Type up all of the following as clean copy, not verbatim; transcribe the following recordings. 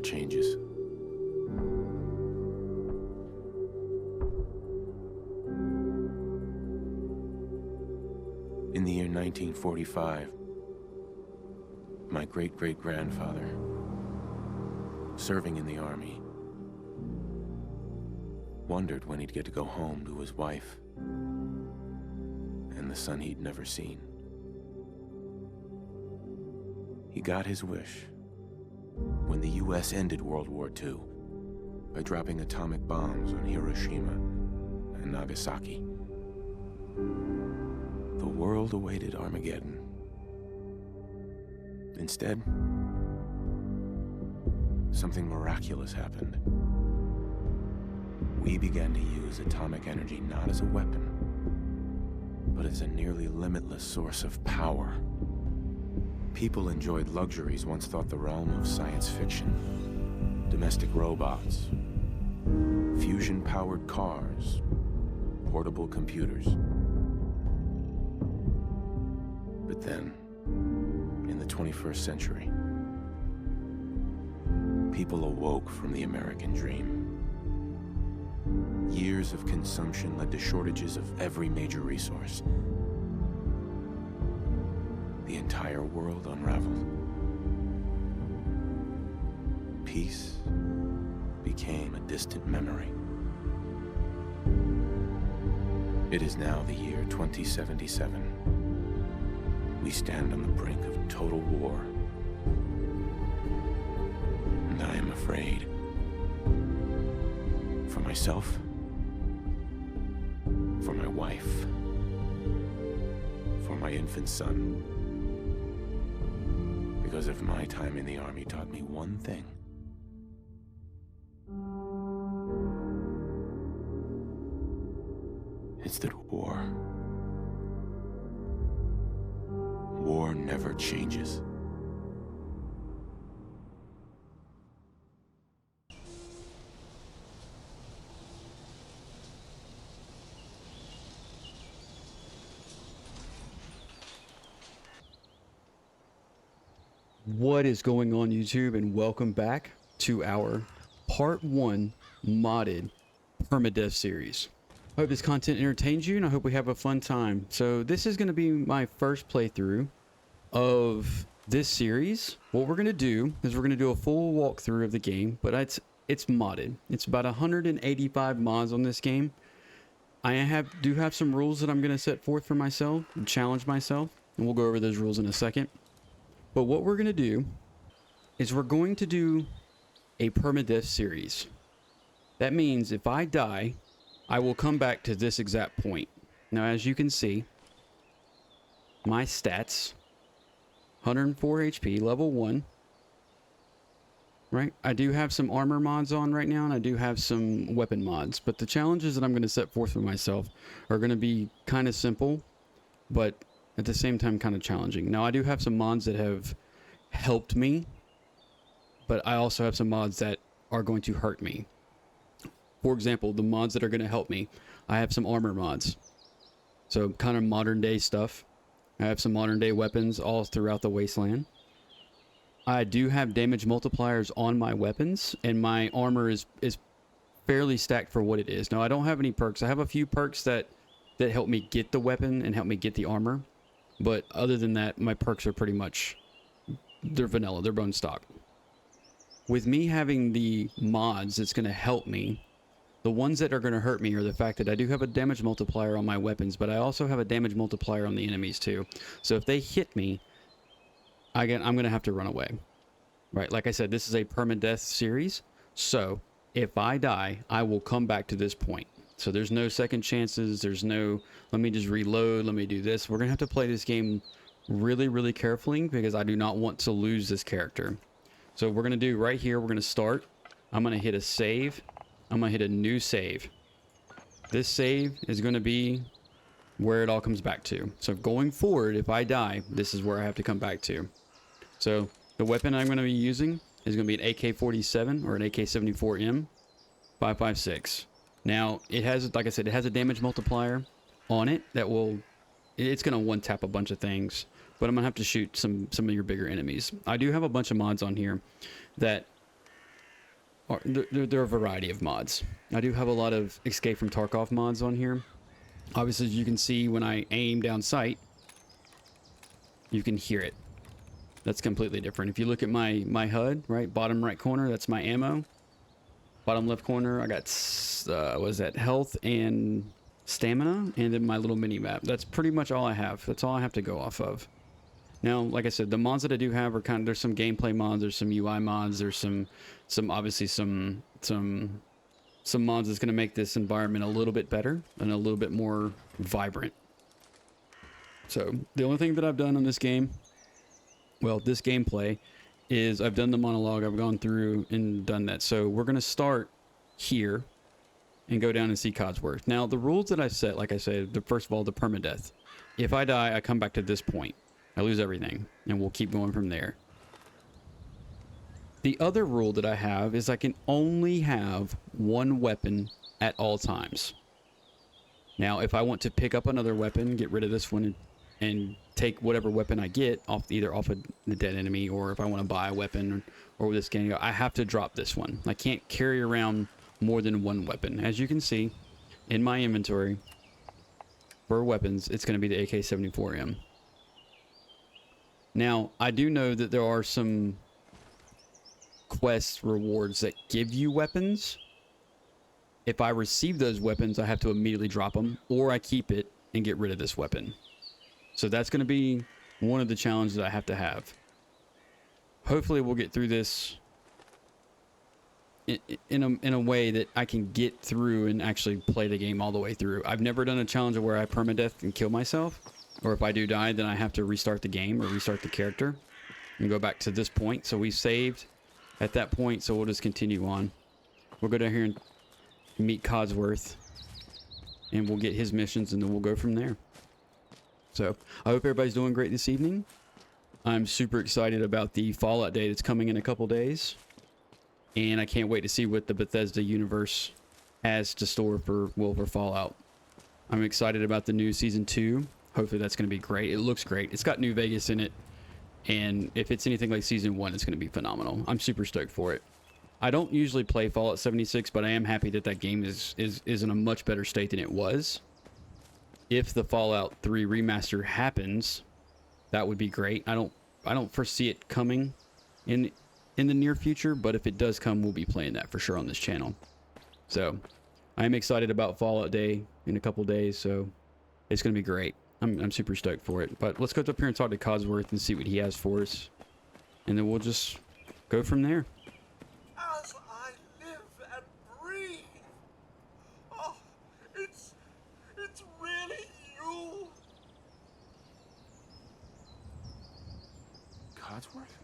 changes. In the year 1945, my great-great-grandfather, serving in the army, wondered when he'd get to go home to his wife and the son he'd never seen. He got his wish when the US ended World War II by dropping atomic bombs on Hiroshima and Nagasaki. The world awaited Armageddon. Instead, something miraculous happened. We began to use atomic energy not as a weapon, but as a nearly limitless source of power. People enjoyed luxuries once thought the realm of science fiction. Domestic robots, fusion-powered cars, portable computers. But then, in the 21st century, people awoke from the American dream. Years of consumption led to shortages of every major resource. The entire world unraveled. Peace became a distant memory. It is now the year 2077. We stand on the brink of total war. And I am afraid. For myself, for my wife, for my infant son. Because if my time in the army taught me one thing, it's that war never changes. What is going on, YouTube, and welcome back to our part 1 modded Permadeath series. I hope this content entertains you and I hope we have a fun time. So this is going to be my first playthrough of this series. What we're going to do is we're going to do a full walkthrough of the game, but it's modded. It's about 185 mods on this game. I do have some rules that I'm going to set forth for myself and challenge myself, and we'll go over those rules in a second. But what we're going to do is we're going to do a Permadeath series. That means if I die, I will come back to this exact point. Now, as you can see, my stats, 104 HP, level 1. Right? I do have some armor mods on right now, and I do have some weapon mods. But the challenges that I'm going to set forth for myself are going to be kind of simple, but at the same time kind of challenging. Now, I do have some mods that have helped me, but I also have some mods that are going to hurt me. For example, the mods that are going to help me, I have some armor mods. So kind of modern day stuff. I have some modern day weapons all throughout the wasteland. I do have damage multipliers on my weapons, and my armor is fairly stacked for what it is. Now, I don't have any perks. I have a few perks that help me get the weapon and help me get the armor. But other than that, my perks are pretty much, they're vanilla, they're bone stock. With me having the mods that's going to help me, the ones that are going to hurt me are the fact that I do have a damage multiplier on my weapons, but I also have a damage multiplier on the enemies too. So if they hit me, I'm going to have to run away. Right, like I said, this is a Permadeath series, so if I die, I will come back to this point. So there's no second chances, there's no, let me just reload, let me do this. We're going to have to play this game really, really carefully because I do not want to lose this character. So we're going to do right here, we're going to start. I'm going to hit a save. I'm going to hit a new save. This save is going to be where it all comes back to. So going forward, if I die, this is where I have to come back to. So the weapon I'm going to be using is going to be an AK-47 or an AK-74M 5.56. Now, it has, like I said, it has a damage multiplier on it that will, it's going to one-tap a bunch of things, but I'm going to have to shoot some of your bigger enemies. I do have a bunch of mods on here that there are a variety of mods. I do have a lot of Escape from Tarkov mods on here. Obviously, as you can see, when I aim down sight, you can hear it. That's completely different. If you look at my HUD, right, bottom right corner, that's my ammo. Bottom left corner, I got, what is that, health and stamina, and then my little mini map. That's pretty much all I have. That's all I have to go off of. Now, like I said, the mods that I do have are kind of, there's some gameplay mods, there's some UI mods, there's some obviously some mods that's going to make this environment a little bit better and a little bit more vibrant. So the only thing that I've done on this game, well, this gameplay, is I've done the monologue. I've gone through and done that. So we're going to start here and go down and see Codsworth. Now, the rules that I set, like I said, first of all, the permadeath. If I die, I come back to this point. I lose everything, and we'll keep going from there. The other rule that I have is I can only have one weapon at all times. Now, if I want to pick up another weapon, get rid of this one, and take whatever weapon I get off, either off of the dead enemy, or if I want to buy a weapon or with this game, I have to drop this one. I can't carry around more than one weapon. As you can see in my inventory for weapons, it's going to be the AK-74M. Now, I do know that there are some quest rewards that give you weapons. If I receive those weapons, I have to immediately drop them, or I keep it and get rid of this weapon. So that's going to be one of the challenges I have to have. Hopefully we'll get through this in a way that I can get through and actually play the game all the way through. I've never done a challenge where I permadeath and kill myself, or if I do die, then I have to restart the game or restart the character and go back to this point. So we saved at that point, so we'll just continue on. We'll go down here and meet Codsworth, and we'll get his missions, and then we'll go from there. So I hope everybody's doing great this evening. I'm super excited about the Fallout Day that's coming in a couple days, and I can't wait to see what the Bethesda universe has to store for Fallout. I'm excited about the new Season 2. Hopefully that's going to be great. It looks great. It's got New Vegas in it, and if it's anything like Season 1, it's going to be phenomenal. I'm super stoked for it. I don't usually play Fallout 76, but I am happy that that game is in a much better state than it was. If the Fallout 3 remaster happens, that would be great. I don't foresee it coming in the near future, but if it does come, we'll be playing that for sure on this channel. So I am excited about Fallout Day in a couple days, so it's going to be great. I'm super stoked for it. But let's go up here and talk to Codsworth and see what he has for us, and then we'll just go from there. As I live and breathe. Oh, it's really you. Codsworth?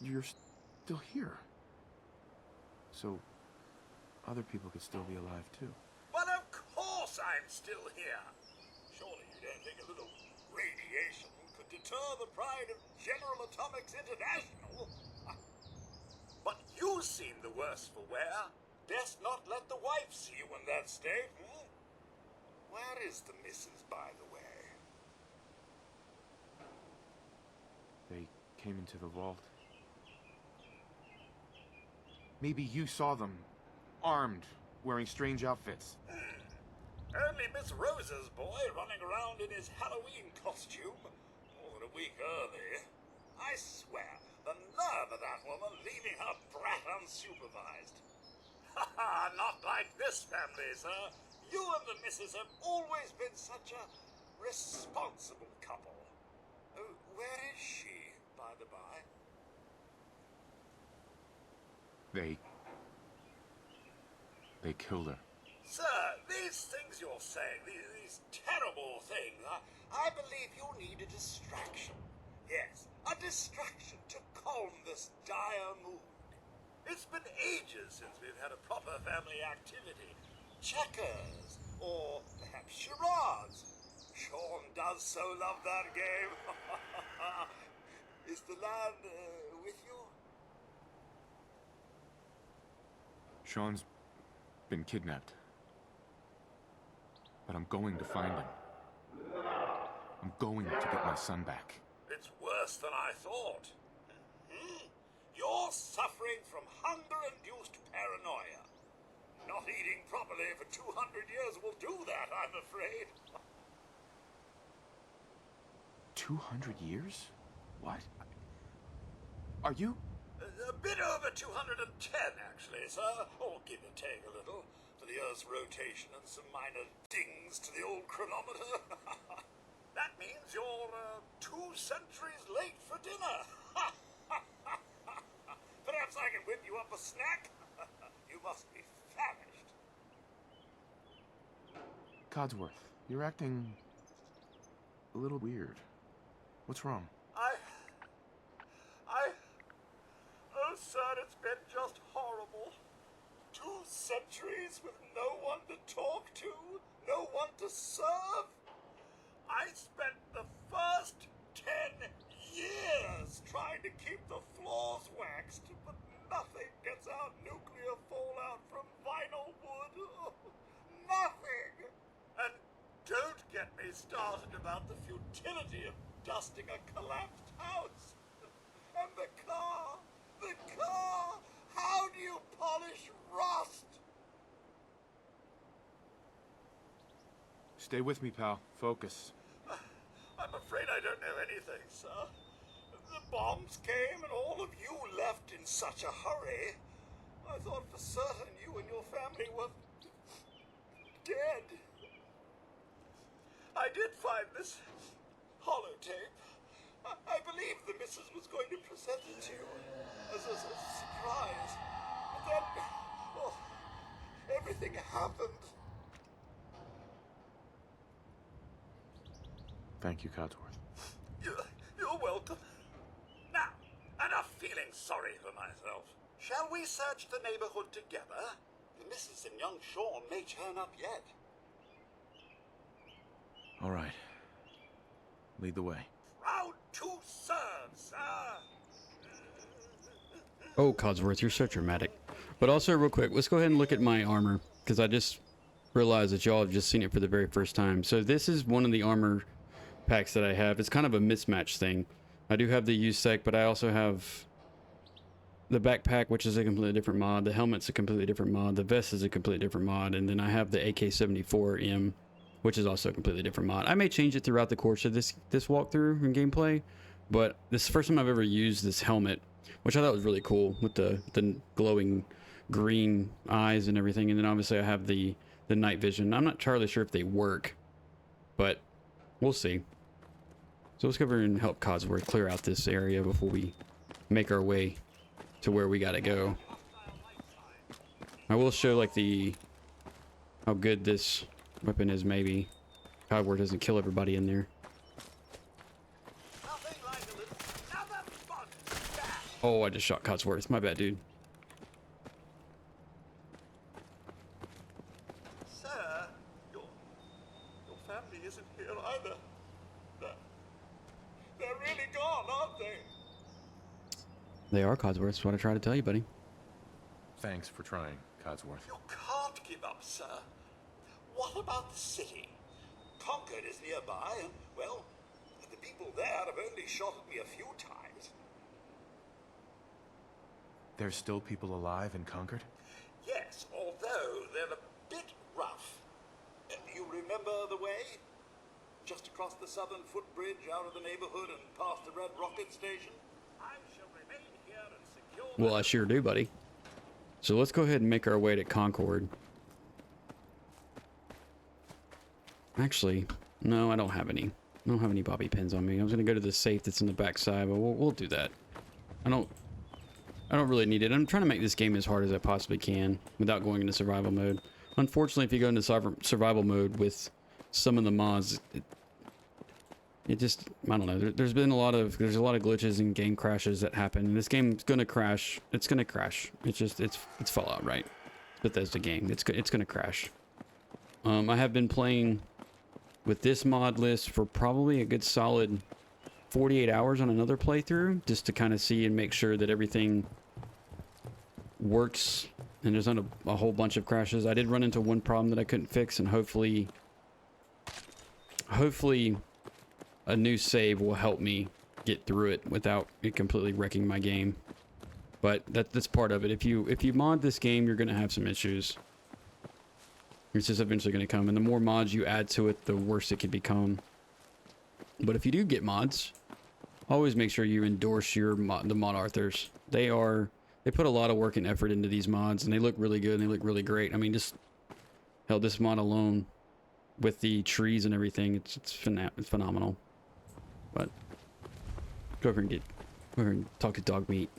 You're still here. So, other people could still be alive too. But of course I'm still here. Surely you don't think a little radiation could deter the pride of General Atomics International? But you seem the worse for wear. Best not let the wife see you in that state, hmm? Where is the missus, by the way? They came into the vault. Maybe you saw them, armed, wearing strange outfits. Only Miss Rosa's boy running around in his Halloween costume. More than a week early. I swear, the nerve of that woman leaving her brat unsupervised. Ha ha, not like this family, sir. You and the missus have always been such a responsible couple. Where is she, by the by? They killed her. Sir, these things you're saying, these terrible things, I believe you need a distraction. Yes, a distraction to calm this dire mood. It's been ages since we've had a proper family activity. Checkers, or perhaps charades. Shaun does so love that game. Is the lad with you? Shaun's been kidnapped. But I'm going to find him. I'm going to get my son back. It's worse than I thought. You're suffering from hunger-induced paranoia. Not eating properly for 200 years will do that, I'm afraid. 200 years? What? Are you? A bit over 210, actually, sir. Or give or take a little, for the Earth's rotation and some minor dings to the old chronometer. That means you're 2 centuries late for dinner. Perhaps I can whip you up a snack? You must be famished. Codsworth, you're acting a little weird. What's wrong? Oh, sir, it's been just horrible. 2 centuries with no one to talk to, no one to serve. I spent the first 10 years trying to keep the floors waxed, but nothing gets out nuclear fallout from vinyl wood. Nothing! And don't get me started about the futility of dusting a collapsed house. And the car! How do you polish rust? Stay with me, pal. Focus. I'm afraid I don't know anything, sir. The bombs came and all of you left in such a hurry. I thought for certain you and your family were dead. I did find this holotape. I believe the missus was going to present it to you as a surprise. But then, well, everything happened. Thank you, Codsworth. You're welcome. Now, enough feeling sorry for myself. Shall we search the neighborhood together? The missus and young Shaun may turn up yet. All right. Lead the way. Proud to serve, sir. Oh, Codsworth, you're so dramatic. But also, real quick, let's go ahead and look at my armor, because I just realized that y'all have just seen it for the very first time. So this is one of the armor packs that I have. It's kind of a mismatch thing. I do have the USEC, but I also have the backpack, which is a completely different mod. The helmet's a completely different mod. The vest is a completely different mod. And then I have the AK-74M, which is also a completely different mod. I may change it throughout the course of this walkthrough and gameplay, but this is the first time I've ever used this helmet, which I thought was really cool with the glowing green eyes and everything. And then obviously I have the night vision. I'm not entirely sure if they work, but we'll see. So let's go over and help Codsworth clear out this area before we make our way to where we gotta go. I will show like how good this weapon is, maybe. Codsworth doesn't kill everybody in there. Nothing like a little another fun bash. Oh, I just shot Codsworth. My bad, dude. Sir, your family isn't here either. They're really gone, aren't they? They are, Codsworth. That's what I try to tell you, buddy. Thanks for trying, Codsworth. You can't give up, sir. What about the city? Concord is nearby, and, well, the people there have only shot at me a few times. There's still people alive in Concord? Yes, although they're a bit rough. You remember the way? Just across the southern footbridge, out of the neighborhood, and past the Red Rocket Station? I shall remain here and secure... Well, I sure do, buddy. So let's go ahead and make our way to Concord. Actually, no, I don't have any. I don't have any bobby pins on me. I was gonna go to the safe that's in the back side, but we'll do that. I don't really need it. I'm trying to make this game as hard as I possibly can without going into survival mode. Unfortunately, if you go into survival mode with some of the mods, it just, I don't know. There's a lot of glitches and game crashes that happen. This game's gonna crash. It's gonna crash. It's Fallout, right? Bethesda game. It's gonna crash. I have been playing with this mod list for probably a good solid 48 hours on another playthrough, just to kind of see and make sure that everything works and there's not a whole bunch of crashes. I did run into one problem that I couldn't fix, and hopefully a new save will help me get through it without it completely wrecking my game. But that's part of it. If you mod this game, you're gonna have some issues. It's just eventually gonna come, and the more mods you add to it, the worse it can become. But if you do get mods, always make sure you endorse the mod authors. They put a lot of work and effort into these mods, and they look really good and they look really great. I mean, just hell, this mod alone with the trees and everything, it's phenomenal. But go over and talk to dog meat.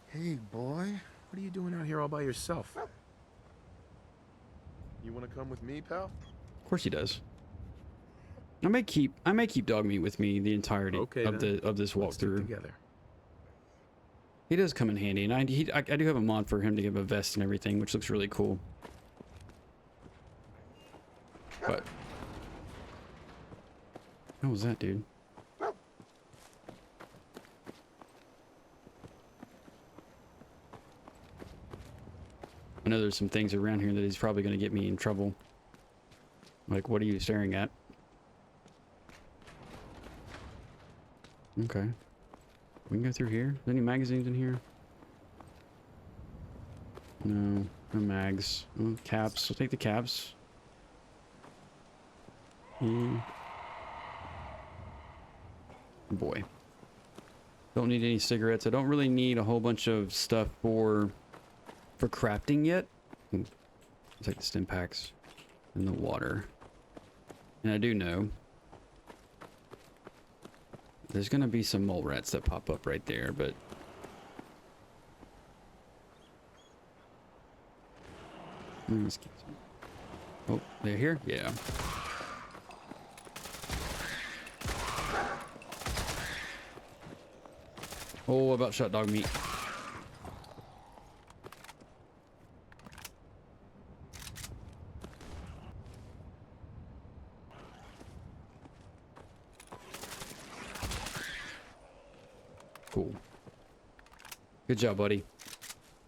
Hey, boy. What are you doing out here all by yourself? You want to come with me, pal? Of course he does. I may keep dog meat with me the entirety of this walkthrough. Together. He does come in handy, and I do have a mod for him to give a vest and everything, which looks really cool. But what was that, dude? I know there's some things around here that he's probably going to get me in trouble. Like, what are you staring at? Okay. We can go through here. Is there any magazines in here? No. No mags. Oh, caps. I'll take the caps. Boy. Don't need any cigarettes. I don't really need a whole bunch of stuff for crafting yet. I'll take the stim packs and the water. And I do know there's gonna be some mole rats that pop up right there, but oh, they're here? Yeah. Oh, about shot dog meat. Cool. Good job, buddy.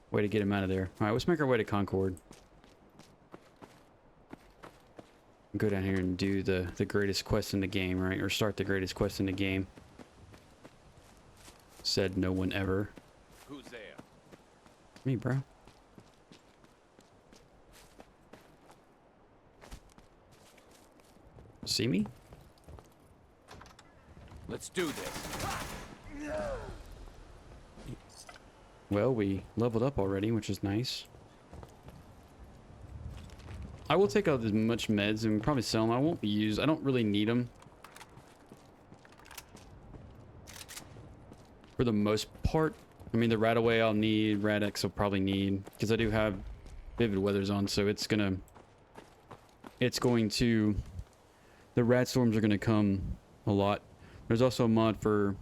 Way to get him out of there. Alright, let's make our way to Concord. Go down here and do the greatest quest in the game, right? Or start the greatest quest in the game. Said no one ever. Who's there? Me, bro. See me? Let's do this. Well, we leveled up already, which is nice. I will take out as much meds and probably sell them. I won't use. I don't really need them. For the most part. I mean, the Radaway I'll need. Radex I'll probably need. Because I do have Vivid Weathers on, so it's going to... The rat storms are going to come a lot. There's also a mod for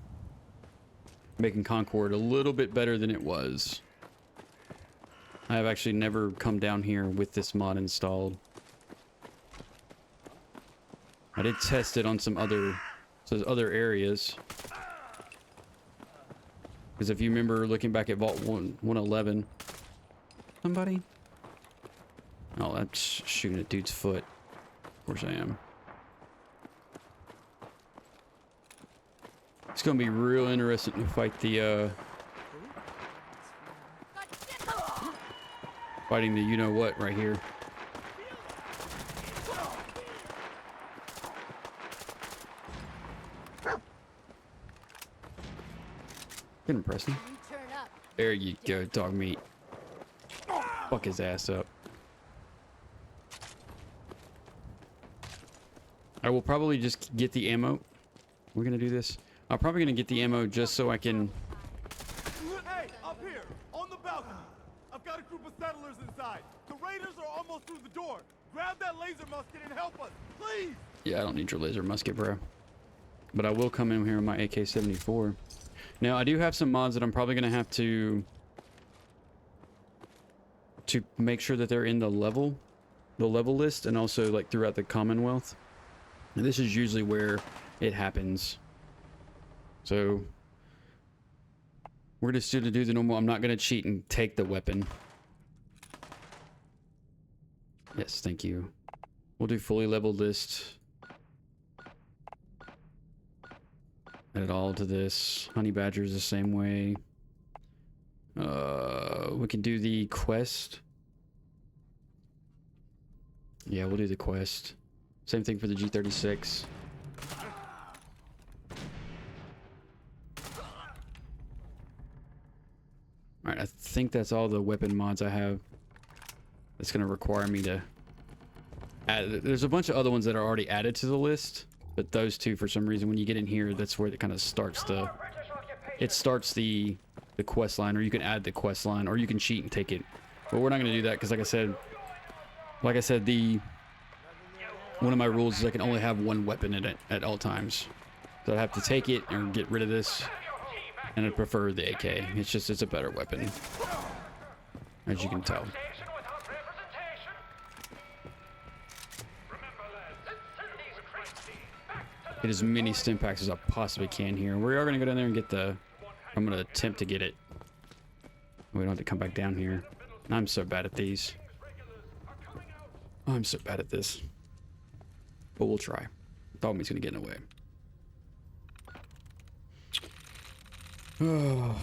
making Concord a little bit better than it was. I have actually never come down here with this mod installed. I did test it on some other areas. Because if you remember looking back at Vault 111... Somebody? Oh, that's shooting at dude's foot. Of course I am. It's gonna be real interesting to fight the, fighting the you-know-what right here. Get him, Preston. There you go, dog meat. Fuck his ass up. I will probably just get the ammo. We're gonna do this. I'm probably gonna get the ammo just so I can. Hey, up here, on the balcony. I've got a group of settlers inside. The raiders are almost through the door. Grab that laser musket and help us, please. Yeah, I don't need your laser musket, bro. But I will come in here with my AK-74. Now, I do have some mods that I'm probably gonna have to make sure that they're in the level list, and also like throughout the Commonwealth. And this is usually where it happens. So we're just going to do the normal. I'm not going to cheat and take the weapon. Yes, thank you. We'll do fully leveled list. Add it all to this. Honey badgers the same way. We can do the quest. Yeah, we'll do the quest. Same thing for the G36. Alright, I think that's all the weapon mods I have. That's going to require me to add. There's a bunch of other ones that are already added to the list, but those two, for some reason, when you get in here, that's where it kind of starts the... It starts the quest line, or you can add the quest line, or you can cheat and take it. But we're not going to do that, because like I said, one of my rules is I can only have one weapon in it at all times. So I have to take it or get rid of this. And I prefer the AK. It's a better weapon. As you can tell. Get as many stim packs as I possibly can here. We are going to go down there and get the... I'm going to attempt to get it. We don't have to come back down here. I'm so bad at these. I'm so bad at this. But we'll try. Thought he's going to get in the way. Oh,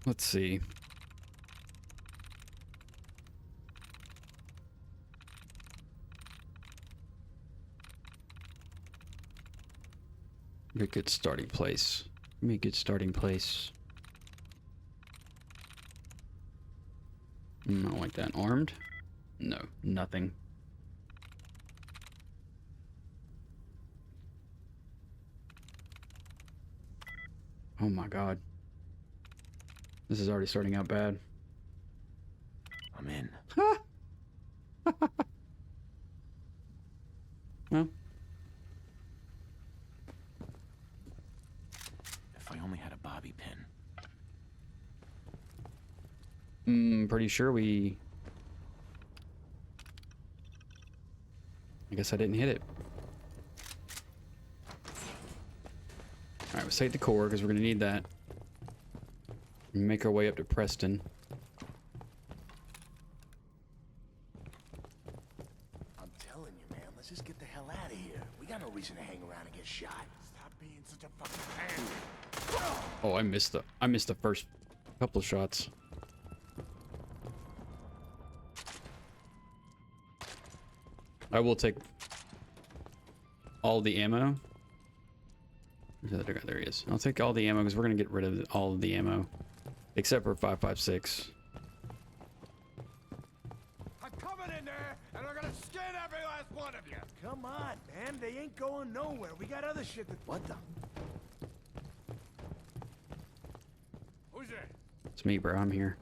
let's see. Be a good starting place. Give me a good starting place. I don't like that. Armed? No, nothing. Oh my god. This is already starting out bad. I'm in. Well. If I only had a bobby I'm pin. pretty sure we... I guess I didn't hit it. Alright, let's take the core, because we're going to need that. Make our way up to Preston. I'm telling you, man, let's just get the hell out of here. We got no reason to hang around and get shot. Stop being such a fucking pain. Oh, I missed the first couple of shots. I will take all the ammo. There he is. I'll take all the ammo because we're gonna get rid of all of the ammo, except for 5.56. I'm coming in there, and I'm gonna skin every last one of you. Come on, man, they ain't going nowhere. We got other shit that... What the? Who's there? It's me, bro. I'm here.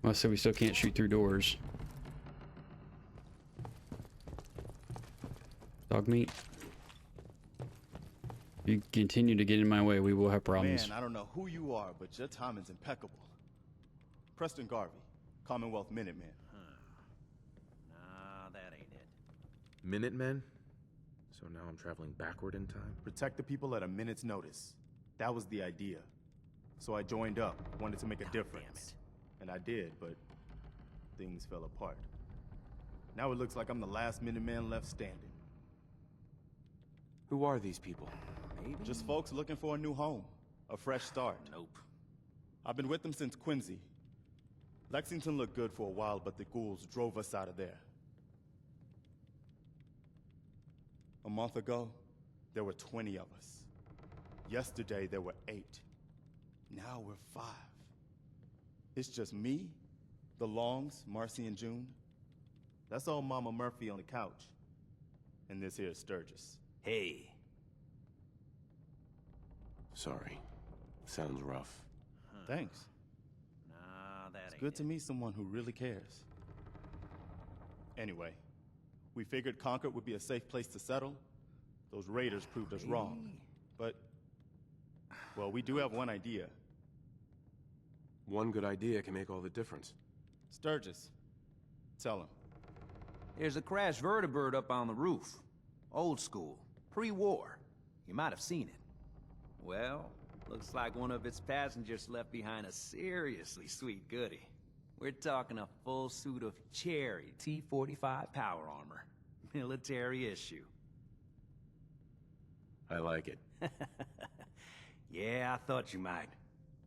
Well, so we still can't shoot through doors. Dog meat. If you continue to get in my way, we will have problems. Man, I don't know who you are, but your timing's impeccable. Preston Garvey, Commonwealth Minutemen. Nah, that ain't it. Minutemen? So now I'm traveling backward in time? Protect the people at a minute's notice. That was the idea. So I joined up, wanted to make a difference. And I did, but things fell apart. Now it looks like I'm the last Minuteman left standing. Who are these people? Maybe? Just folks looking for a new home, a fresh start. Nope. I've been with them since Quincy. Lexington looked good for a while, but the ghouls drove us out of there. A month ago, there were 20 of us. Yesterday, there were 8. Now we're 5. It's just me, the Longs, Marcy and June. That's old Mama Murphy on the couch. And this here is Sturgis. Hey. Sorry. Sounds rough. Thanks. Nah, that It's ain't good it. to meet someone who really cares. Anyway, we figured Concord would be a safe place to settle. Those raiders proved us wrong. But, well, we do have one idea. One good idea can make all the difference. Sturgis, tell him. There's a crashed vertibird up on the roof. Old school. Pre-war. You might have seen it. Well, looks like one of its passengers left behind a seriously sweet goodie. We're talking a full suit of cherry T-45 power armor. Military issue. I like it. Yeah, I thought you might.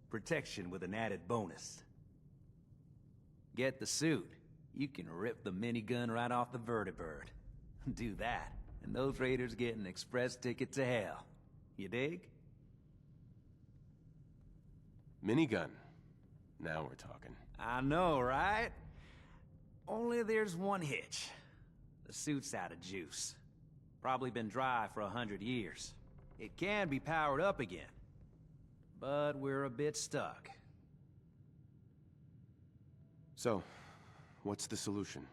Protection with an added bonus. Get the suit. You can rip the minigun right off the vertibird. Do that, and those raiders get an express ticket to hell. You dig? Minigun. Now we're talking. I know, right? Only there's one hitch. The suit's out of juice. Probably been dry for 100 years. It can be powered up again, but we're a bit stuck. So, what's the solution?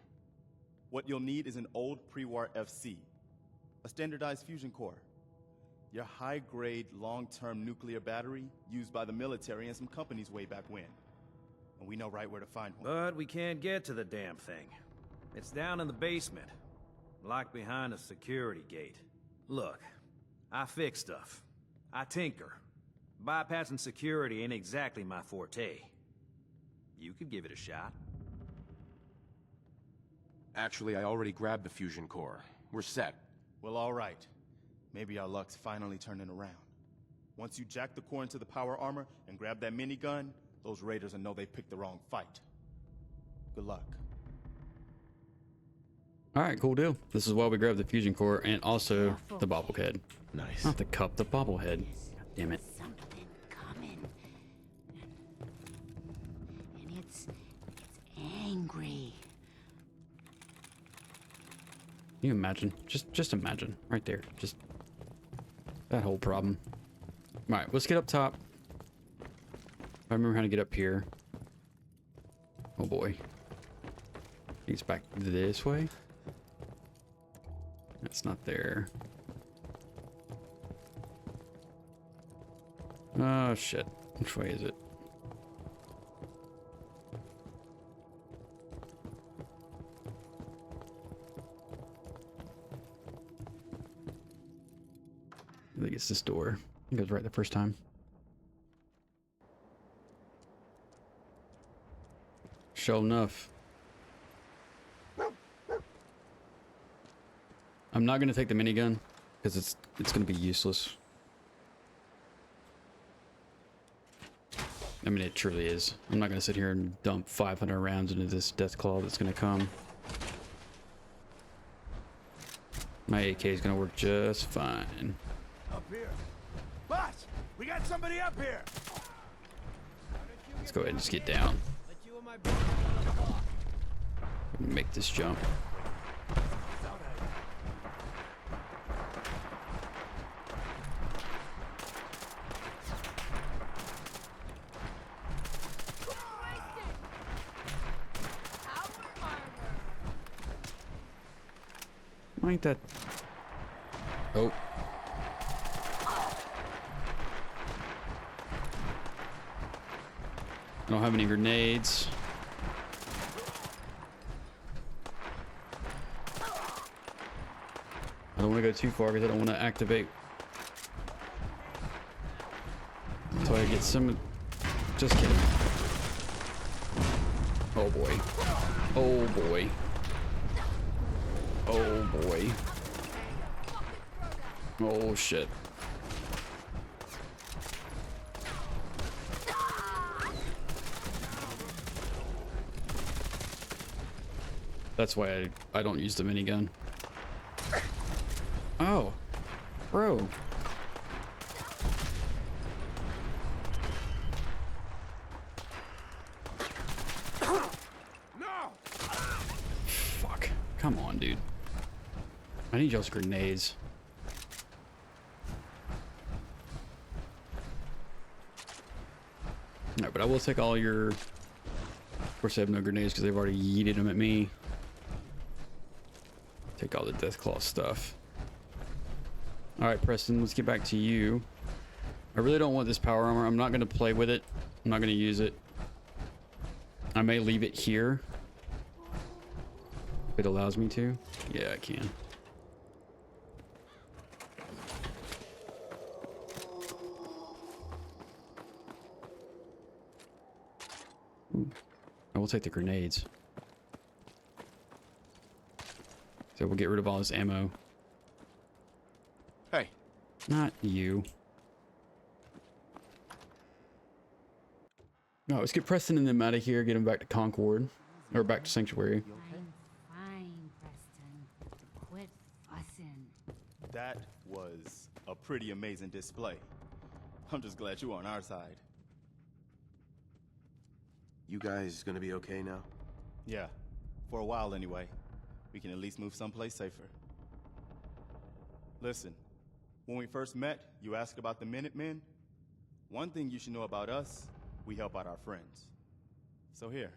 What you'll need is an old pre-war FC, a standardized fusion core, your high-grade, long-term nuclear battery used by the military and some companies way back when. And we know right where to find one. But we can't get to the damn thing. It's down in the basement, locked behind a security gate. Look, I fix stuff. I tinker. Bypassing security ain't exactly my forte. You could give it a shot. Actually, I already grabbed the fusion core. We're set. Well, all right. Maybe our luck's finally turning around. Once you jack the core into the power armor and grab that minigun, those raiders will know they picked the wrong fight. Good luck. All right, cool deal. This is why we grabbed the fusion core and also Careful. the bobblehead. Nice. Not the cup, the bobblehead. God damn it. Something coming. And it's angry. Can you imagine? Just imagine. Right there. Just that whole problem. Alright, let's get up top. I remember how to get up here. Oh boy. He's back this way. That's not there. Oh shit. Which way is it? I think it's this door. I think it was right the first time. Sure enough. I'm not gonna take the minigun because it's gonna be useless. I mean, it truly is. I'm not gonna sit here and dump 500 rounds into this death claw that's gonna come. My AK is gonna work just fine. Up here. Boss, we got somebody up here. Let's go ahead and just get down. Make this jump. Ain't that? Oh. I don't have any grenades. I don't want to go too far because I don't want to activate. So I get some. Just kidding. Oh boy. Oh boy. Oh boy. Oh shit. That's why I don't use the minigun. Oh, bro. No! Fuck. Come on, dude. I need y'all's grenades. Alright, but I will take all your... Of course I have no grenades because they've already yeeted them at me. Take all the Deathclaw stuff. Alright, Preston, let's get back to you. I really don't want this power armor. I'm not going to play with it. I'm not going to use it. I may leave it here. If it allows me to. Yeah, I can. Ooh. I will take the grenades. So we'll get rid of all this ammo. Hey, Not you. No, let's get Preston and them out of here, get them back to Concord. Or back to Sanctuary. I'm fine, Preston. Quit fussing. That was a pretty amazing display. I'm just glad you're on our side. You guys gonna be okay now? Yeah, for a while anyway. We can at least move someplace safer. Listen, when we first met, you asked about the Minutemen. One thing you should know about us, we help out our friends. So here,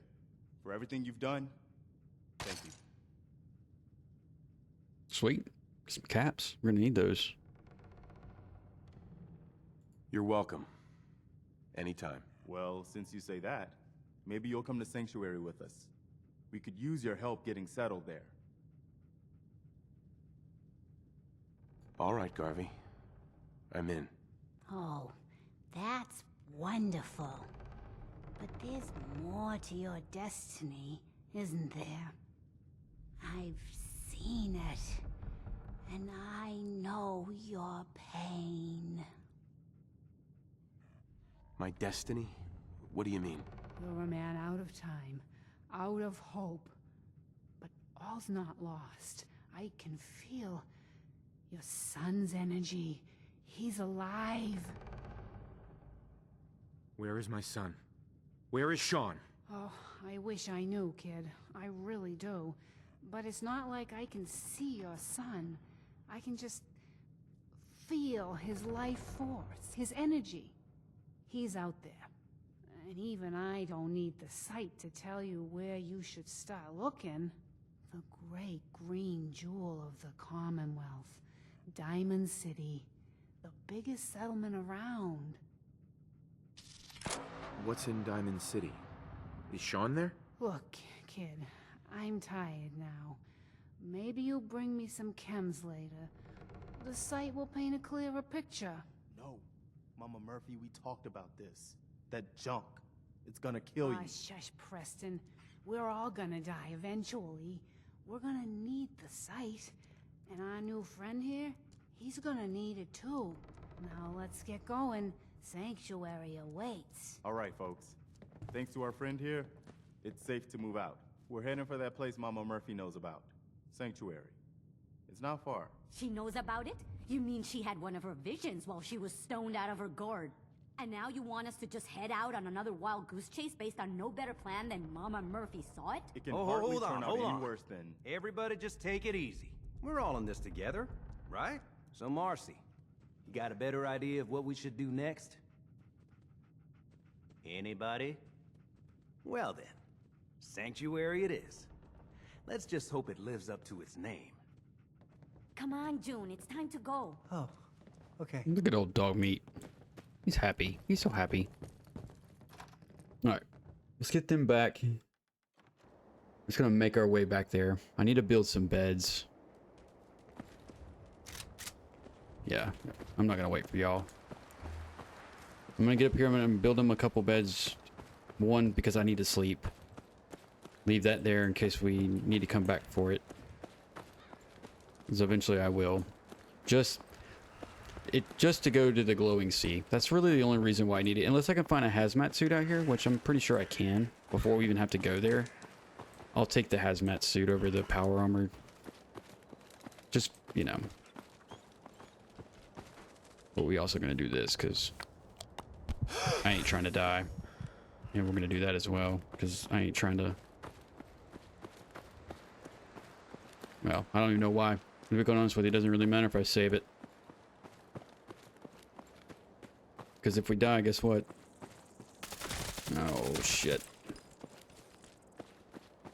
for everything you've done, thank you. Sweet. Some caps. We're gonna need those. You're welcome. Anytime. Well, since you say that, maybe you'll come to Sanctuary with us. We could use your help getting settled there. All right, Garvey. I'm in. Oh, that's wonderful. But there's more to your destiny, isn't there? I've seen it. And I know your pain. My destiny? What do you mean? You're a man out of time, out of hope. But all's not lost. I can feel your son's energy. He's alive. Where is my son? Where is Shaun? Oh, I wish I knew, kid. I really do. But it's not like I can see your son. I can just feel his life force, his energy. He's out there. And even I don't need the sight to tell you where you should start looking. The great green jewel of the Commonwealth. Diamond City. The biggest settlement around. What's in Diamond City? Is Shaun there? Look, kid, I'm tired now. Maybe you'll bring me some chems later. The sight will paint a clearer picture. No, Mama Murphy, we talked about this. That junk. It's gonna kill you. Shush, Preston. We're all gonna die eventually. We're gonna need the sight. And our new friend here, he's gonna need it too. Now let's get going. Sanctuary awaits. All right, folks. Thanks to our friend here, it's safe to move out. We're heading for that place Mama Murphy knows about. Sanctuary. It's not far. She knows about it? You mean she had one of her visions while she was stoned out of her gourd? And now you want us to just head out on another wild goose chase based on no better plan than Mama Murphy saw it? It can hardly hold on, turn out hold any on. worse than... Everybody just take it easy. We're all in this together, right? So Marcy, you got a better idea of what we should do next? Anybody? Well then, Sanctuary it is. Let's just hope it lives up to its name. Come on, June, it's time to go. Oh, okay. Look at old dog meat. He's happy. He's so happy. Alright. Let's get them back. Just gonna make our way back there. I need to build some beds. Yeah. I'm not gonna wait for y'all. I'm gonna get up here. I'm gonna build them a couple beds. One, because I need to sleep. Leave that there in case we need to come back for it. Because eventually I will. Just to go to the glowing sea. That's really the only reason why I need it. Unless I can find a hazmat suit out here, which I'm pretty sure I can before we even have to go there. I'll take the hazmat suit over the power armor. Just, you know. But we also gonna do this because I ain't trying to die. And we're gonna do that as well because I ain't trying to. Well, I don't even know why. To be quite honest with you, it doesn't really matter if I save it. Because if we die, guess what? Oh, shit.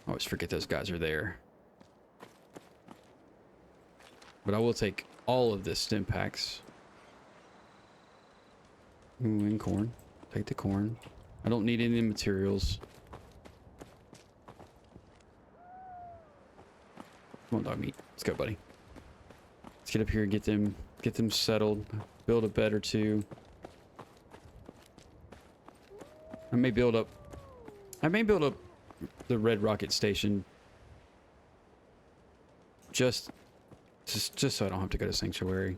I always forget those guys are there. But I will take all of this stim packs. Ooh, and corn. Take the corn. I don't need any materials. Come on, dog meat. Let's go, buddy. Let's get up here and get them settled. Build a bed or two. I may build up the Red Rocket Station just so I don't have to go to Sanctuary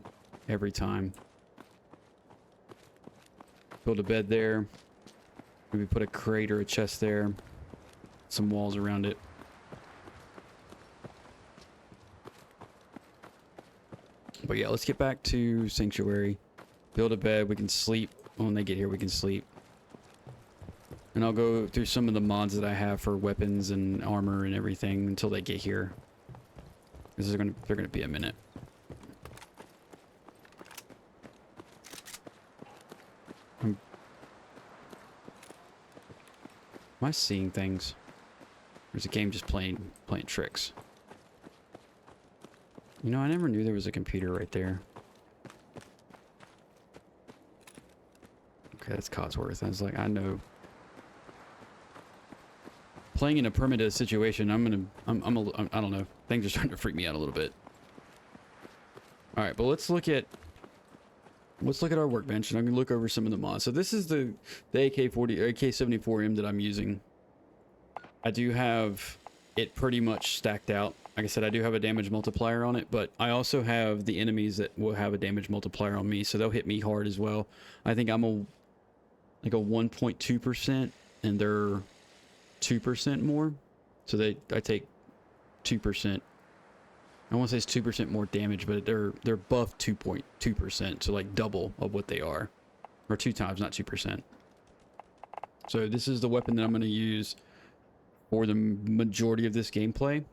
every time. Build a bed there. Maybe put a crate or a chest there. Some walls around it. But yeah, let's get back to Sanctuary. Build a bed. We can sleep. When they get here, we can sleep. And I'll go through some of the mods that I have for weapons and armor and everything until they get here. This is they're gonna be a minute. Am I seeing things? Or is the game just playing tricks? You know, I never knew there was a computer right there. Okay, that's Codsworth. I was like, I know. Playing in a Permadeath situation, I don't know. Things are starting to freak me out a little bit. All right, but let's look at our workbench, and I'm gonna look over some of the mods. So this is the AK-74M that I'm using. I do have it pretty much stacked out. Like I said, I do have a damage multiplier on it, but I also have the enemies that will have a damage multiplier on me, so they'll hit me hard as well. I think I'm like a 1.2%, and they're 2% more, so I take 2%. I want to say it's 2% more damage, but they're buffed 2.2%, so like double of what they are, or 2 times, not 2%. So this is the weapon that I'm going to use for the majority of this gameplay,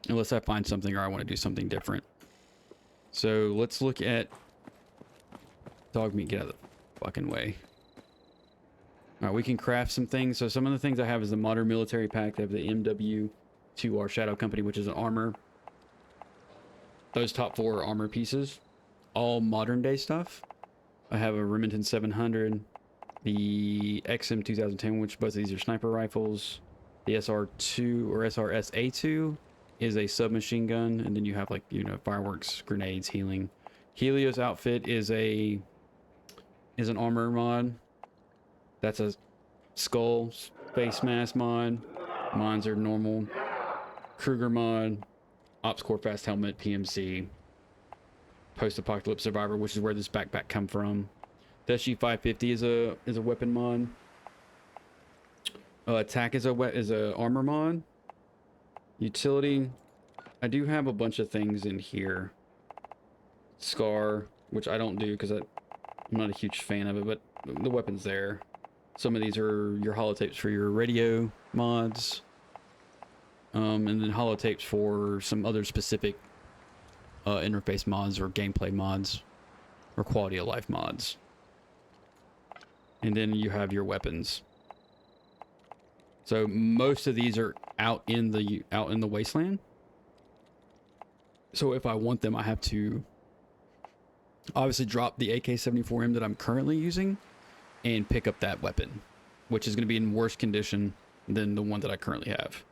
unless I find something or I want to do something different. So let's look at dog meat. Get out of the fucking way. All right, we can craft some things. So some of the things I have is the modern military pack. I have the MW2R Shadow Company, which is an armor. Those top 4 are armor pieces, all modern day stuff. I have a Remington 700, the XM 2010, which both of these are sniper rifles. The SR2 or SRSA2 is a submachine gun, and then you have, like, you know, fireworks, grenades, healing. Helios outfit is an armor mod. That's a skull face mask mod. Mines are normal. Kruger mod. Ops Core fast helmet, PMC. Post-apocalypse survivor, which is where this backpack come from. The SG550 is a weapon mod. Attack is a armor mod. Utility. I do have a bunch of things in here. Scar, which I don't do because I'm not a huge fan of it, but the weapon's there. Some of these are your holotapes for your radio mods. And then holotapes for some other specific interface mods or gameplay mods or quality of life mods. And then you have your weapons. So most of these are out in the wasteland. So if I want them, I have to obviously drop the AK-74M that I'm currently using and pick up that weapon, which is going to be in worse condition than the one that I currently have.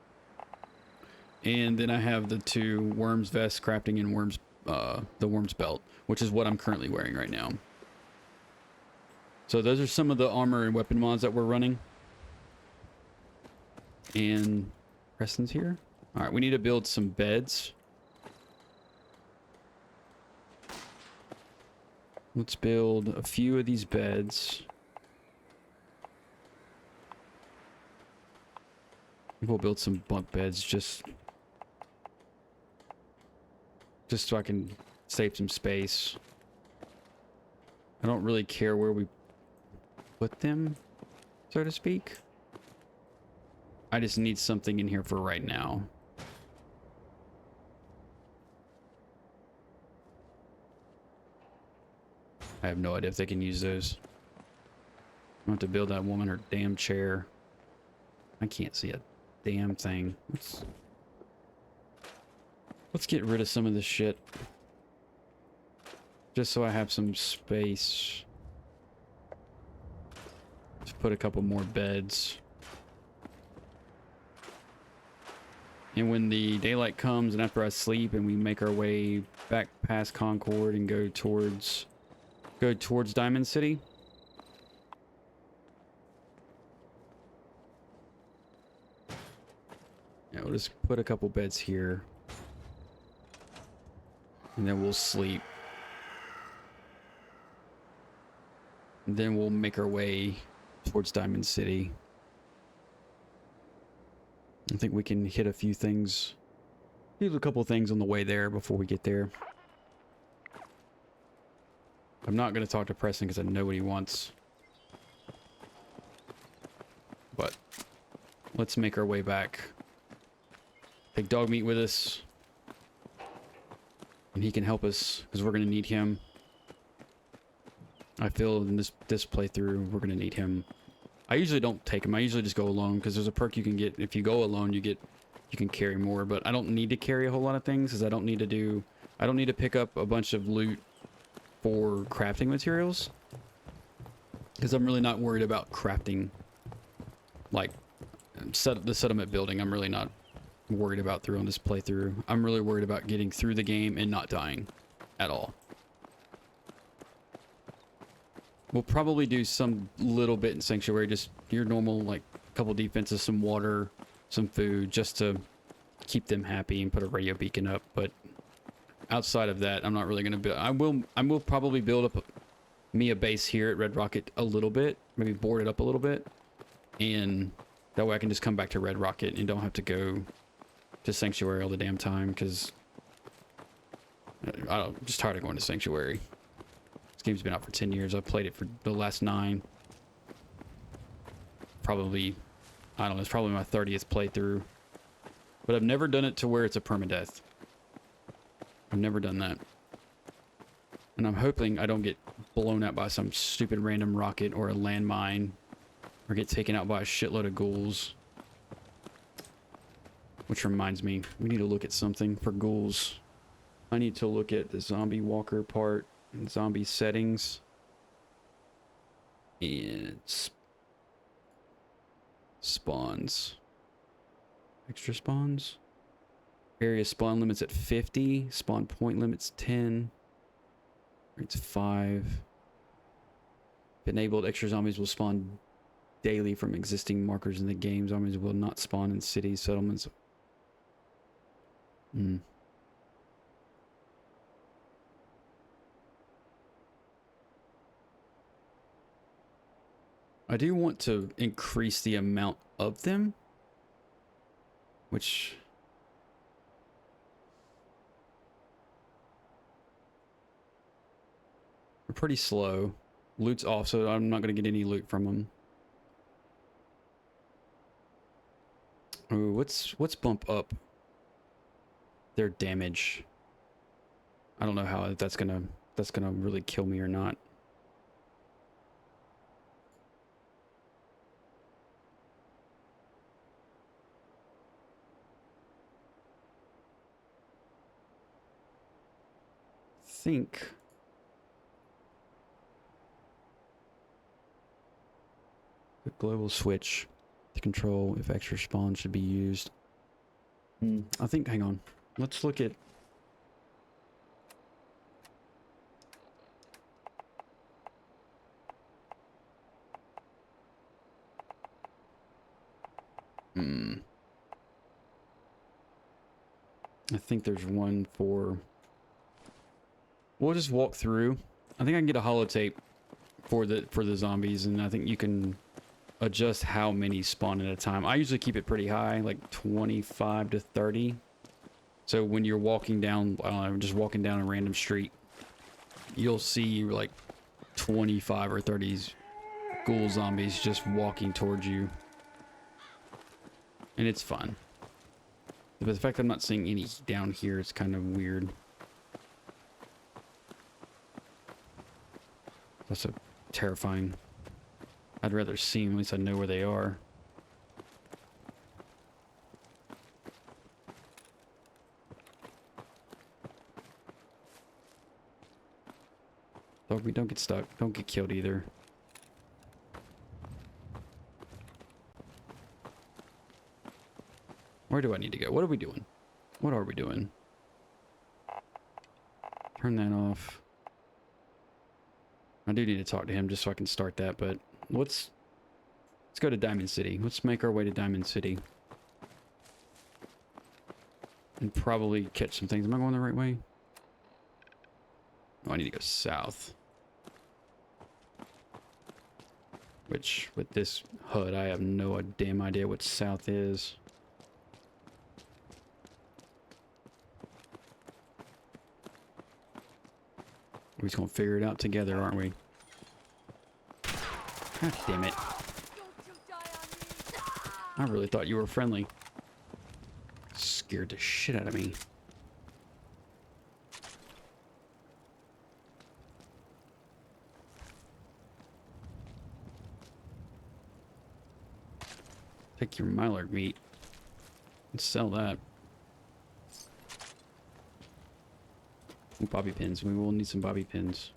And then I have the 2 Worms vest crafting and the Worms belt, which is what I'm currently wearing right now. So those are some of the armor and weapon mods that we're running. And Preston's here. All right, we need to build some beds. Let's build a few of these beds. We'll build some bunk beds just so I can save some space. I don't really care where we put them, so to speak. I just need something in here for right now. I have no idea if they can use those. I have to build that woman her damn chair. I can't see a damn thing. Let's get rid of some of this shit. Just so I have some space. Let's put a couple more beds. And when the daylight comes and after I sleep and we make our way back past Concord and go towards Diamond City. Yeah, we'll just put a couple beds here. And then we'll sleep. Then we'll make our way towards Diamond City. I think we can hit a few things. Hit a couple things on the way there before we get there. I'm not going to talk to Preston because I know what he wants. But let's make our way back. Take dog meat with us. And he can help us because we're going to need him. I feel in this playthrough we're going to need him. I usually don't take him. I usually just go alone because there's a perk you can get. If you go alone, you can carry more. But I don't need to carry a whole lot of things because I don't need to pick up a bunch of loot for crafting materials. Because I'm really not worried about crafting. Like, the settlement building, I'm really not worried about through on this playthrough. I'm really worried about getting through the game and not dying at all. We'll probably do some little bit in Sanctuary, just your normal, like, couple defenses, some water, some food, just to keep them happy and put a radio beacon up. But outside of that, I'm not really going to build. I will probably build up me a base here at Red Rocket a little bit, maybe board it up a little bit, and that way I can just come back to Red Rocket and don't have to go to Sanctuary all the damn time, because I'm just tired of going to Sanctuary. This game's been out for 10 years. I've played it for the last 9. Probably, I don't know, it's probably my 30th playthrough. But I've never done it to where it's a permadeath. I've never done that. And I'm hoping I don't get blown out by some stupid random rocket or a landmine, or get taken out by a shitload of ghouls. Which reminds me, we need to look at something for ghouls. I need to look at the zombie walker part. And zombie settings, and spawns, extra spawns, area spawn limits at 50, spawn point limits 10, rates 5. If enabled, extra zombies will spawn daily from existing markers in the game. Zombies will not spawn in cities, settlements. I do want to increase the amount of them, which are pretty slow. Loot's off, so I'm not going to get any loot from them. Ooh, let's bump up their damage. I don't know how that's gonna really kill me or not. Think the global switch to control if extra spawn should be used. I think, hang on, let's look at I think there's one for. We'll just walk through. I think I can get a holotape for the zombies, and I think you can adjust how many spawn at a time. I usually keep it pretty high, like 25 to 30. So when you're walking down, just walking down a random street, you'll see like 25 or 30 ghoul zombies just walking towards you. And it's fun. But the fact that I'm not seeing any down here is kind of weird. That's so terrifying. I'd rather see them, at least I know where they are. Dog, we don't get stuck. Don't get killed either. Where do I need to go? What are we doing? What are we doing? Turn that off. I do need to talk to him just so I can start that, but let's go to Diamond City. Let's make our way to Diamond City. And probably catch some things. Am I going the right way? Oh, I need to go south. Which, with this HUD, I have no damn idea what south is. We're just gonna figure it out together, aren't we? God damn it. I really thought you were friendly. Scared the shit out of me. Take your mylar meat and sell that. Ooh, bobby pins. We will need some bobby pins.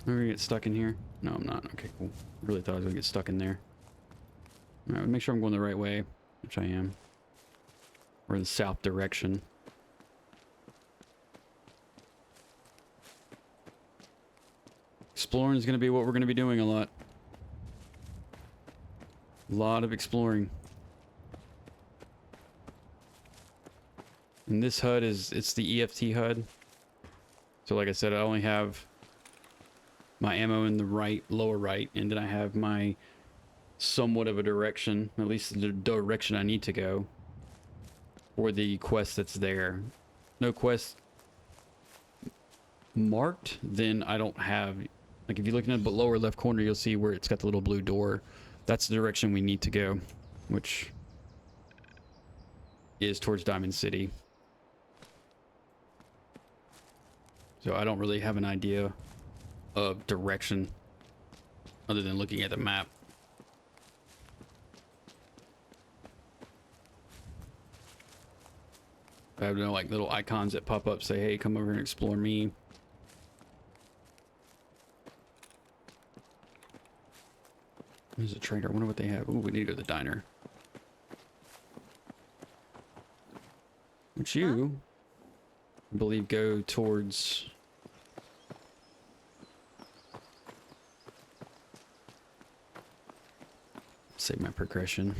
Am I gonna get stuck in here? No, I'm not. Okay, cool. Really thought I was gonna get stuck in there. Alright, make sure I'm going the right way, which I am. We're in the south direction. Exploring is gonna be what we're gonna be doing a lot. A lot of exploring. And this HUD it's the EFT HUD. So like I said, I only have my ammo in the right, lower right, and then I have my somewhat of a direction, at least the direction I need to go for the quest that's there. No quest marked, then I don't have, like if you look in the lower left corner, you'll see where it's got the little blue door. That's the direction we need to go, which is towards Diamond City. So I don't really have an idea of direction other than looking at the map. I have no like little icons that pop up say, hey, come over and explore me. There's a trader. I wonder what they have. Ooh, we need to go to the diner. Which you, I believe, go towards... Save my progression.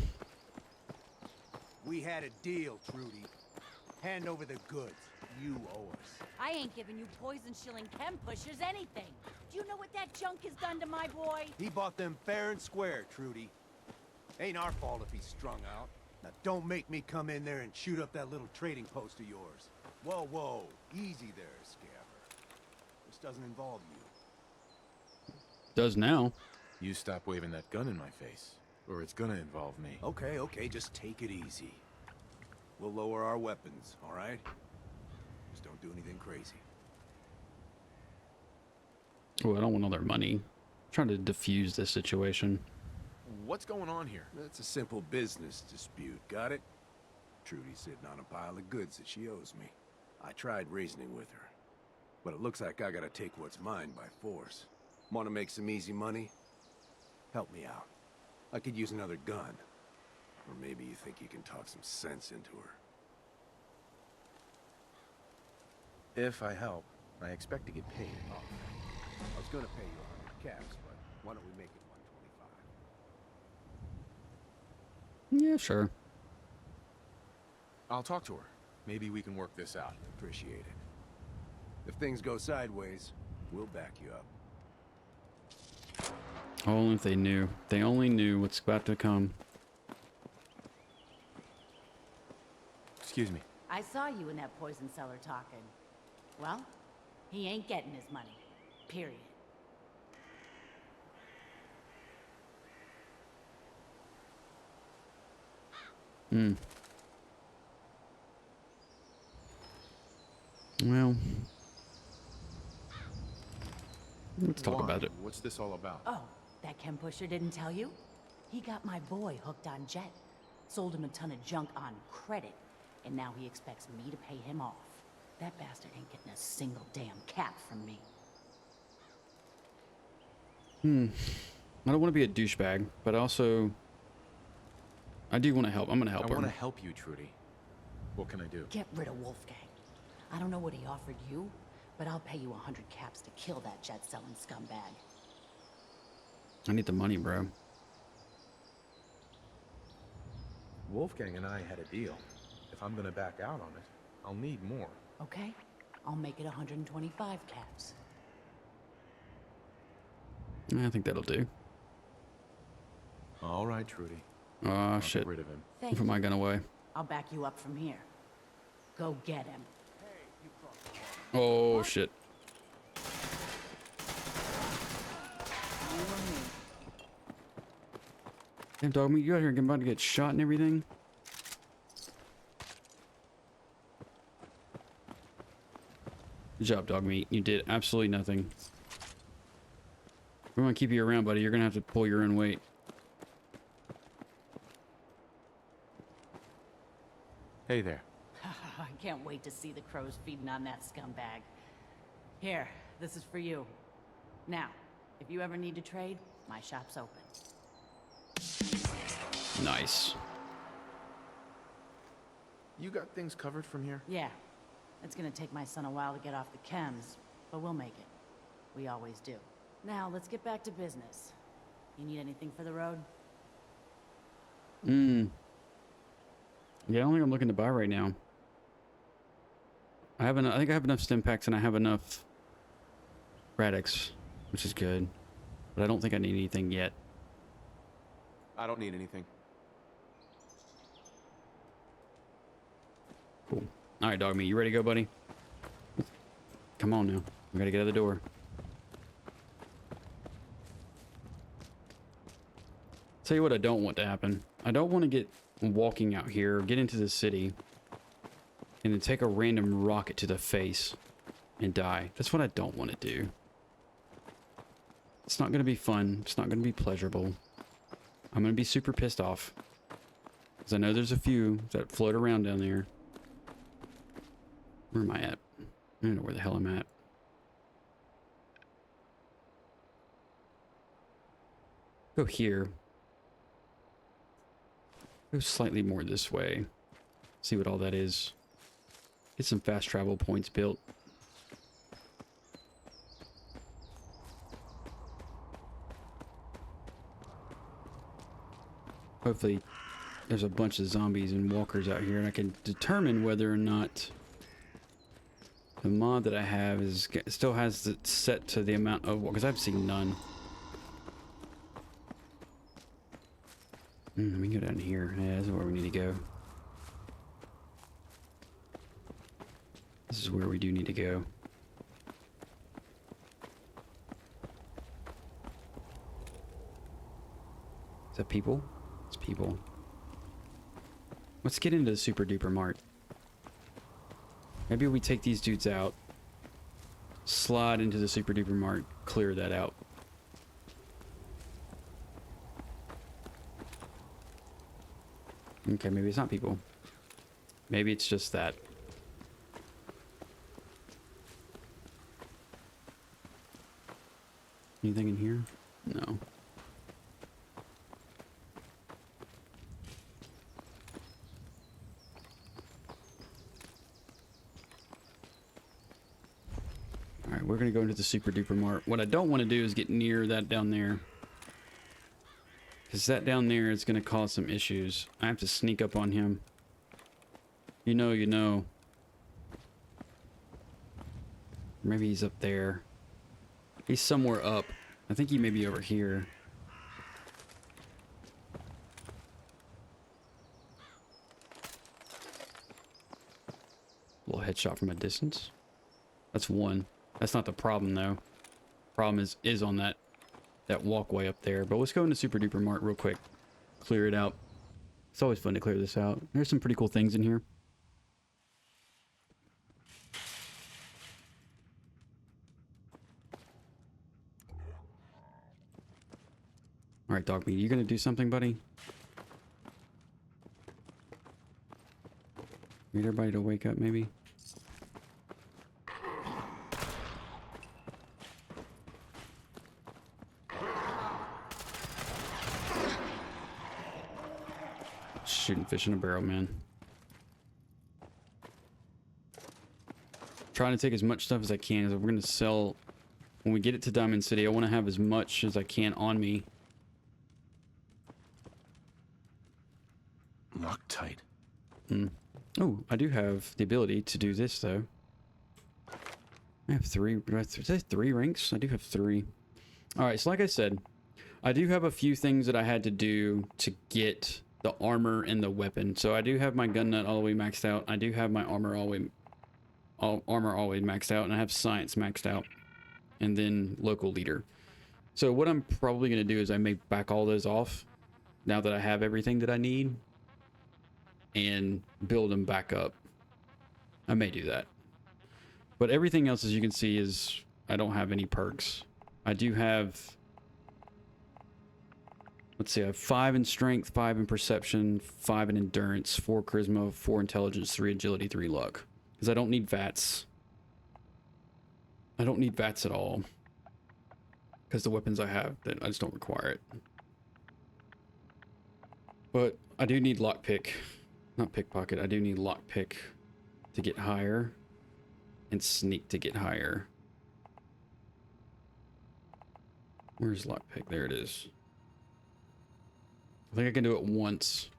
We had a deal, Trudy. Hand over the goods. You owe us. I ain't giving you poison-shilling chem pushers anything. Do you know what that junk has done to my boy? He bought them fair and square, Trudy. Ain't our fault if he's strung out. Now don't make me come in there and shoot up that little trading post of yours. Whoa, whoa. Easy there, Scabber. This doesn't involve you. Does now. You stop waving that gun in my face, or it's gonna involve me. Okay, okay, just take it easy. We'll lower our weapons, all right? Just don't do anything crazy. Oh, I don't want all their money. I'm trying to defuse this situation. What's going on here? That's a simple business dispute, got it? Trudy's sitting on a pile of goods that she owes me. I tried reasoning with her, but it looks like I gotta take what's mine by force. Want to make some easy money? Help me out. I could use another gun. Or maybe you think you can talk some sense into her. If I help, I expect to get paid. Oh, I was gonna pay you 100 caps, but why don't we make it 125? Yeah, sure. I'll talk to her. Maybe we can work this out. Appreciate it. If things go sideways, we'll back you up. Only if they knew. They only knew what's about to come. Excuse me. I saw you in that poison cellar talking. Well, he ain't getting his money. Period. Hmm. Well, let's talk Why? about it. What's this all about? Oh, that chem pusher didn't tell you? He got my boy hooked on Jet. Sold him a ton of junk on credit. And now he expects me to pay him off. That bastard ain't getting a single damn cap from me. I don't want to be a douchebag, but also I do want to help. I'm going to help I her. want to help you, Trudy. What can I do? Get rid of Wolfgang. I don't know what he offered you, but I'll pay you 100 caps to kill that jet-selling scumbag. I need the money, bro. Wolfgang and I had a deal. If I'm gonna back out on it, I'll need more. Okay, I'll make it 125 caps. I think that'll do. All right, Trudy. Oh, I'll shit. get rid of him. Thank Put my you. gun away. I'll back you up from here. Go get him. Oh, shit. Damn, dog meat, you out here about to get shot and everything? Good job, dog meat. You did absolutely nothing. We want to keep you around, buddy. You're going to have to pull your own weight. Hey there. I can't wait to see the crows feeding on that scumbag. Here, this is for you. Now, if you ever need to trade, my shop's open. Nice. You got things covered from here? Yeah, it's gonna take my son a while to get off the chems, but we'll make it. We always do. Now, let's get back to business. You need anything for the road? Yeah, I don't think I'm looking to buy right now. I think I have enough stim packs and I have enough Radix, which is good. But I don't think I need anything yet. I don't need anything. Cool. Alright, dog meat, you ready to go, buddy? Come on now. We gotta get out of the door. Tell you what I don't want to happen. I don't want to get walking out here, get into the city, and then take a random rocket to the face and die. That's what I don't want to do. It's not going to be fun. It's not going to be pleasurable. I'm going to be super pissed off. Because I know there's a few that float around down there. Where am I at? I don't know where the hell I'm at. Go here. Go slightly more this way. See what all that is. Get some fast travel points built. Hopefully there's a bunch of zombies and walkers out here and I can determine whether or not the mod that I have is still has it set to the amount of, because I've seen none. Let me go down here. Yeah, this is where we need to go. This is where we do need to go. Is that people? It's people. Let's get into the super duper mart. Maybe we take these dudes out, slide into the super duper mart, clear that out. Okay, maybe it's not people. Maybe it's just that. Anything in here? No. Alright, we're gonna go into the super duper mart. What I don't want to do is get near that down there. Because that down there is going to cause some issues. I have to sneak up on him. You know. Maybe he's up there. He's somewhere up. I think he may be over here. A little headshot from a distance. That's one. That's not the problem though. Problem is on that walkway up there. But let's go into Super Duper Mart real quick. Clear it out. It's always fun to clear this out. There's some pretty cool things in here. Alright, dog meat, you gonna do something, buddy? Need everybody to wake up, maybe? Shooting fish in a barrel, man. Trying to take as much stuff as I can, as we're gonna sell when we get it to Diamond City. I want to have as much as I can on me. Loctite. Oh, I do have the ability to do this though. I have 3. Is that 3 ranks? I do have 3. All right, so like I said, I do have a few things that I had to do to get the armor and the weapon. So I do have my gun nut all the way maxed out. I do have my armor all the way maxed out, and I have science maxed out, and then local leader. So what I'm probably going to do is I may back all those off now that I have everything that I need and build them back up. I may do that. But everything else, as you can see, is I don't have any perks. I do have, let's see, I have 5 in strength, 5 in perception, 5 in endurance, 4 charisma, 4 intelligence, 3 agility, 3 luck. Because I don't need VATS. I don't need VATS at all. Because the weapons I have, I just don't require it. But I do need lockpick. Not pickpocket. I do need lockpick to get higher. And sneak to get higher. Where's lockpick? There it is. I think I can do it once.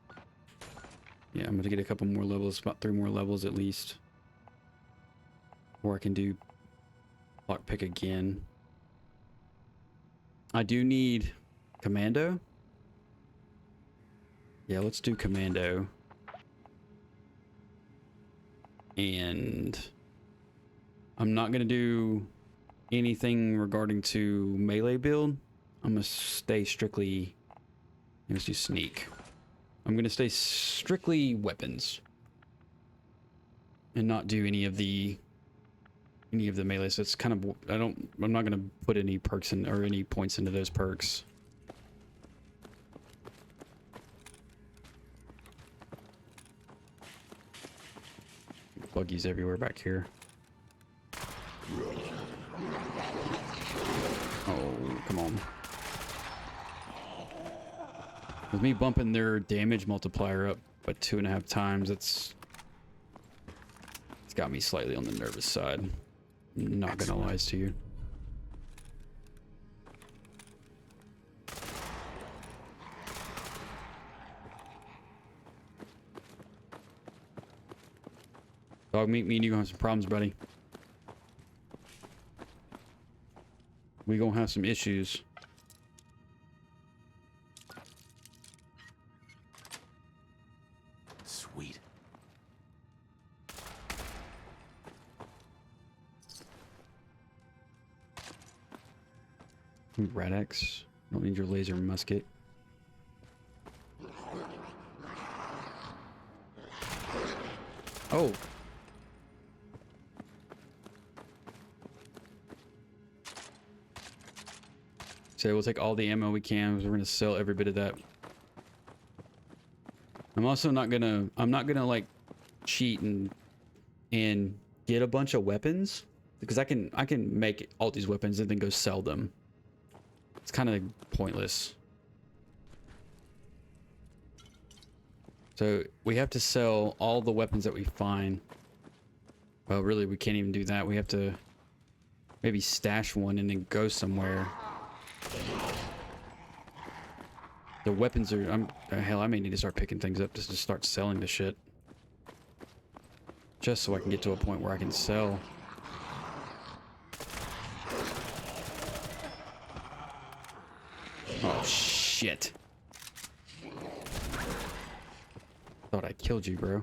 Yeah, I'm going to get a couple more levels. About 3 more levels at least. Or I can do lockpick again. I do need commando. Yeah, let's do commando. And I'm not going to do anything regarding to melee build. I'm going to stay strictly... Let's do sneak. I'm going to stay strictly weapons. And not do any of the melee. So it's kind of... I'm not going to put any perks in, or any points into those perks. Buggies everywhere back here. Oh, come on. With me bumping their damage multiplier up by 2.5 times, it's got me slightly on the nervous side. Not gonna lie to you. Dog meat, me and you gonna have some problems, buddy. We gonna have some issues. Sweet. Rad-X. Don't need your laser musket. Oh. So we'll take all the ammo we can, because we're gonna sell every bit of that. I'm also not gonna like cheat and get a bunch of weapons, because I can make all these weapons and then go sell them. It's kind of pointless. So we have to sell all the weapons that we find. Well, really, we can't even do that. We have to maybe stash one and then go somewhere. The weapons are... hell, I may need to start picking things up just to start selling the shit. Just so I can get to a point where I can sell. Oh, shit. Thought I killed you, bro.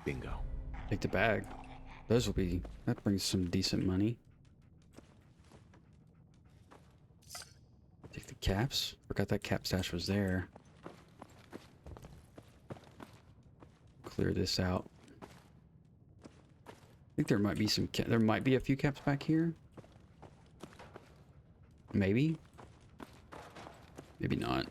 Bingo. Take the bag. Those will be... That brings some decent money. Take the caps. Forgot that cap stash was there. Clear this out. I think there might be some... There might be a few caps back here. Maybe. Maybe not.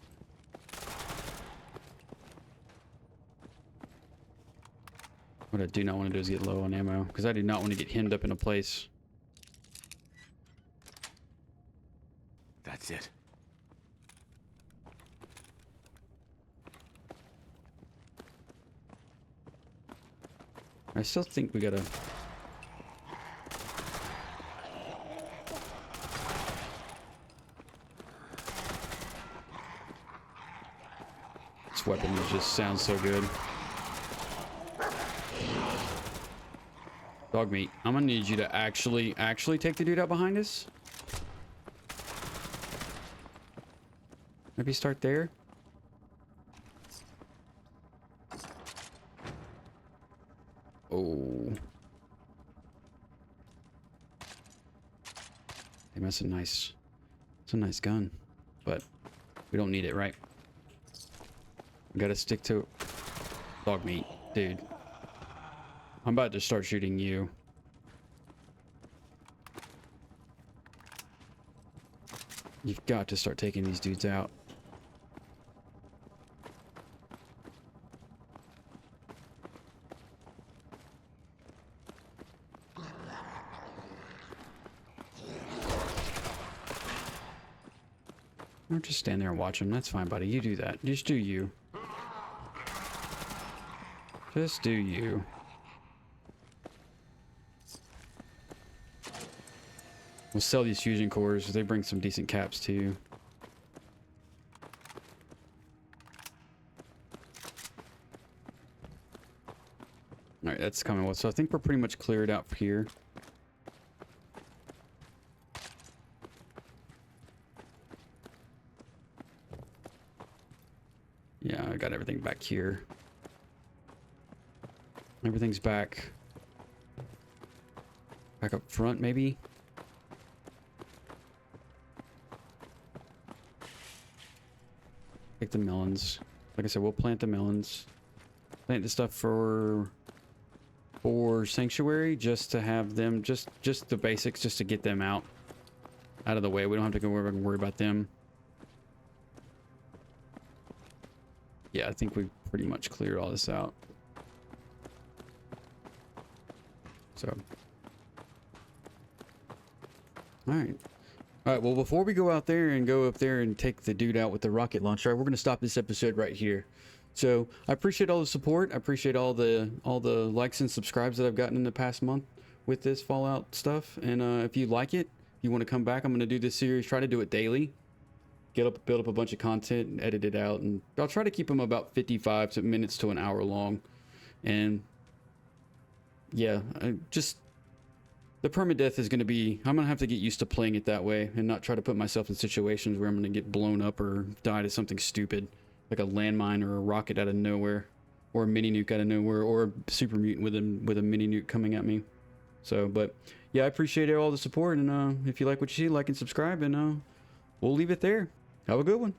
What I do not want to do is get low on ammo, because I do not want to get hemmed up in a place. That's it. I still think we gotta... This weapon just sounds so good. Dog meat, I'm gonna need you to actually take the dude out behind us. Maybe start there. Oh. Damn, that's a nice gun, but we don't need it, right? We gotta stick to dog meat, dude. I'm about to start shooting you. You've got to start taking these dudes out. Or just stand there and watch them. That's fine, buddy. You do that. Just do you. Just do you. We'll sell these fusion cores. They bring some decent caps too. Alright, that's Commonwealth. So I think we're pretty much cleared out here. Yeah, I got everything back here. Everything's back. Back up front, maybe? Take the melons. Like I said, we'll plant the melons. Plant the stuff for Sanctuary, just to have them, just the basics, just to get them out of the way. We don't have to go worry about them. Yeah, I think we've pretty much cleared all this out. So, all right. All right, well, before we go out there and go up there and take the dude out with the rocket launcher, we're going to stop this episode right here. So I appreciate all the support. I appreciate all the likes and subscribes that I've gotten in the past month with this Fallout stuff. And if you like it, if you want to come back, I'm going to do this series, try to do it daily. Build up a bunch of content and edit it out. And I'll try to keep them about 55 minutes to an hour long. And yeah, the permadeath is going to be, I'm going to have to get used to playing it that way and not try to put myself in situations where I'm going to get blown up or die to something stupid, like a landmine or a rocket out of nowhere, or a mini nuke out of nowhere, or a super mutant with a mini nuke coming at me. So, but yeah, I appreciate all the support. And if you like what you see, like and subscribe, and we'll leave it there. Have a good one.